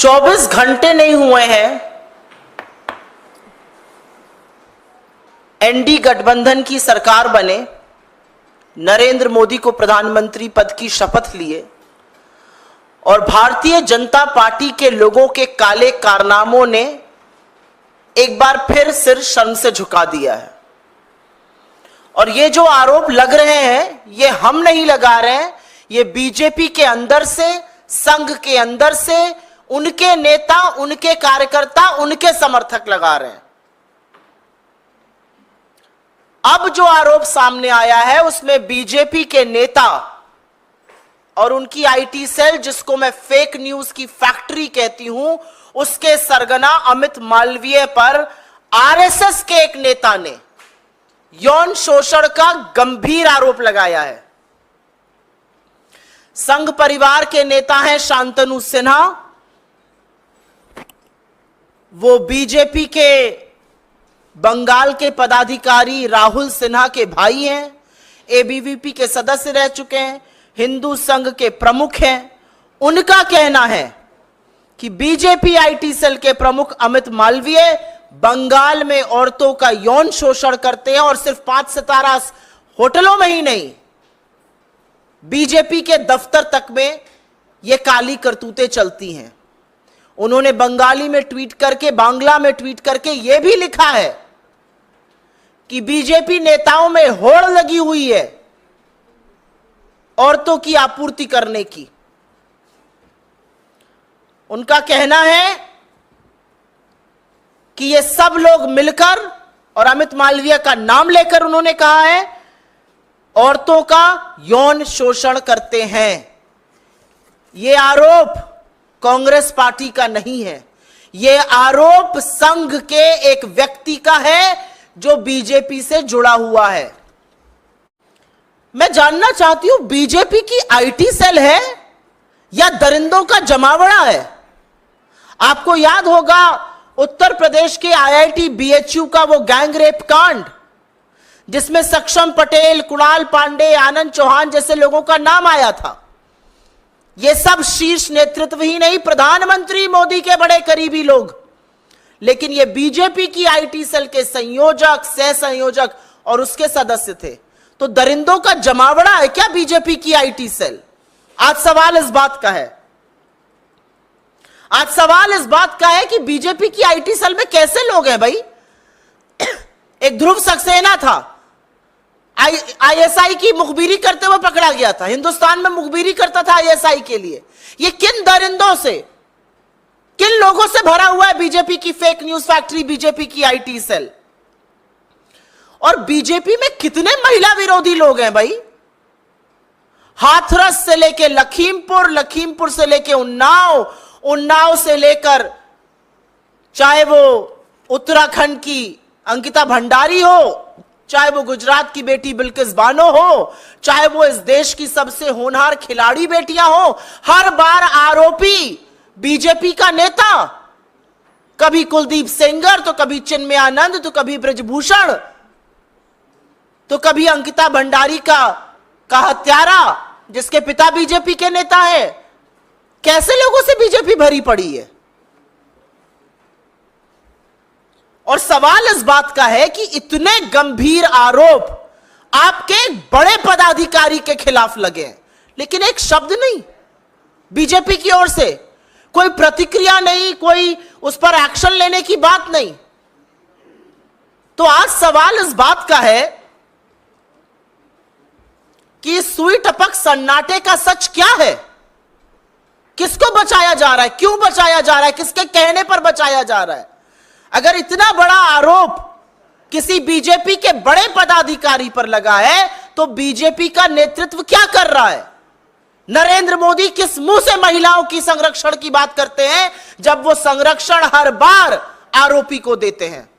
24 घंटे नहीं हुए हैं एनडी गठबंधन की सरकार बने, नरेंद्र मोदी को प्रधानमंत्री पद की शपथ लिए और भारतीय जनता पार्टी के लोगों के काले कारनामों ने एक बार फिर सिर शर्म से झुका दिया है। और ये जो आरोप लग रहे हैं ये हम नहीं लगा रहे हैं, ये बीजेपी के अंदर से, संघ के अंदर से उनके नेता, उनके कार्यकर्ता, उनके समर्थक लगा रहे हैं। अब जो आरोप सामने आया है उसमें बीजेपी के नेता और उनकी आईटी सेल, जिसको मैं फेक न्यूज की फैक्ट्री कहती हूं, उसके सरगना अमित मालवीय पर आरएसएस के एक नेता ने यौन शोषण का गंभीर आरोप लगाया है। संघ परिवार के नेता हैं शांतनु सिन्हा, वो बीजेपी के बंगाल के पदाधिकारी राहुल सिन्हा के भाई हैं, एबीवीपी के सदस्य रह चुके हैं, हिंदू संघ के प्रमुख हैं। उनका कहना है कि बीजेपी आईटी सेल के प्रमुख अमित मालवीय बंगाल में औरतों का यौन शोषण करते हैं और सिर्फ 5 सितारा होटलों में ही नहीं, बीजेपी के दफ्तर तक में यह काली करतूतें चलती हैं। उन्होंने बंगाली में ट्वीट करके, बांग्ला में ट्वीट करके यह भी लिखा है कि बीजेपी नेताओं में होड़ लगी हुई है औरतों की आपूर्ति करने की। उनका कहना है कि ये सब लोग मिलकर, और अमित मालवीय का नाम लेकर उन्होंने कहा है, औरतों का यौन शोषण करते हैं। यह आरोप कांग्रेस पार्टी का नहीं है, यह आरोप संघ के एक व्यक्ति का है जो बीजेपी से जुड़ा हुआ है। मैं जानना चाहती हूं, बीजेपी की आईटी सेल है या दरिंदों का जमावड़ा है? आपको याद होगा उत्तर प्रदेश के आईआईटी बीएचयू का वो गैंग रेप कांड, जिसमें सक्षम पटेल, कुणाल पांडे, आनंद चौहान जैसे लोगों का नाम आया था। ये सब शीर्ष नेतृत्व ही नहीं, प्रधानमंत्री मोदी के बड़े करीबी लोग, लेकिन ये बीजेपी की आईटी सेल के संयोजक, सह संयोजक और उसके सदस्य थे। तो दरिंदों का जमावड़ा है क्या बीजेपी की आईटी सेल? आज सवाल इस बात का है, आज सवाल इस बात का है कि बीजेपी की आईटी सेल में कैसे लोग हैं भाई? एक ध्रुव सक्सेना था, आईएसआई की मुखबिरी करते हुए पकड़ा गया था, हिंदुस्तान में मुखबिरी करता था आईएसआई के लिए। ये किन दरिंदों से, किन लोगों से भरा हुआ है बीजेपी की फेक न्यूज फैक्ट्री, बीजेपी की आईटी सेल? और बीजेपी में कितने महिला विरोधी लोग हैं भाई? हाथरस से लेकर लखीमपुर, लखीमपुर से लेकर उन्नाव, उन्नाव से लेकर चाहे वो उत्तराखंड की अंकिता भंडारी हो, चाहे वो गुजरात की बेटी बिल्किस बानो हो, चाहे वो इस देश की सबसे होनहार खिलाड़ी बेटियां हो, हर बार आरोपी बीजेपी का नेता, कभी कुलदीप सेंगर, तो कभी चिन्मय आनंद, तो कभी ब्रजभूषण, तो कभी अंकिता भंडारी का हत्यारा जिसके पिता बीजेपी के नेता है। कैसे लोगों से बीजेपी भरी पड़ी है? और सवाल इस बात का है कि इतने गंभीर आरोप आपके बड़े पदाधिकारी के खिलाफ लगे, लेकिन एक शब्द नहीं बीजेपी की ओर से, कोई प्रतिक्रिया नहीं, कोई उस पर एक्शन लेने की बात नहीं। तो आज सवाल इस बात का है कि सुई टपक सन्नाटे का सच क्या है? किसको बचाया जा रहा है? क्यों बचाया जा रहा है? किसके कहने पर बचाया जा रहा है? अगर इतना बड़ा आरोप किसी बीजेपी के बड़े पदाधिकारी पर लगा है तो बीजेपी का नेतृत्व क्या कर रहा है? नरेंद्र मोदी किस मुंह से महिलाओं की संरक्षण की बात करते हैं जब वो संरक्षण हर बार आरोपी को देते हैं?